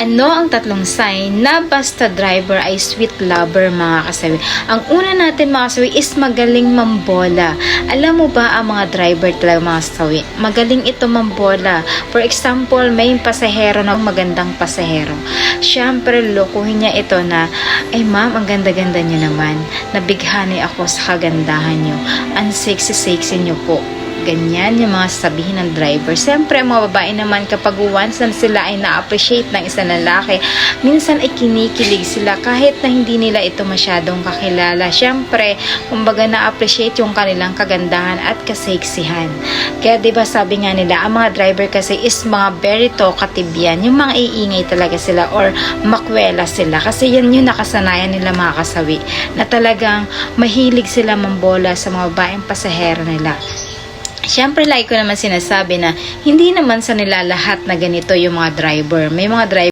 Ano ang tatlong sign na basta driver ay sweet lover, mga kasawi? Ang una natin, mga kasawi, is magaling mambola. Alam mo ba ang mga driver talaga, mga kasawi? Magaling ito mambola. For example, may pasahero na magandang pasahero. Siyempre, lokohin niya ito na, ay ma'am, ang ganda-ganda niyo naman. Nabighani ako sa kagandahan niyo. Ang sexy-sexy niyo po. Ganyan yung mga sabihin ng driver. Siyempre, ang mga babae naman, kapag once na sila ay na-appreciate ng isang lalaki, minsan ay kinikilig sila kahit na hindi nila ito masyadong kakilala. Siyempre, kumbaga na-appreciate yung kanilang kagandahan at kaseksihan. Kaya diba sabi nga nila, ang mga driver kasi is mga very talkative yan. Yung mga iingay talaga sila or makwela sila. Kasi yan yung nakasanayan nila, mga kasawi, na talagang mahilig sila mambola sa mga babaeng pasahero nila. Siyempre, like ko naman sinasabi na hindi naman sa nila lahat na ganito yung mga driver. May mga driver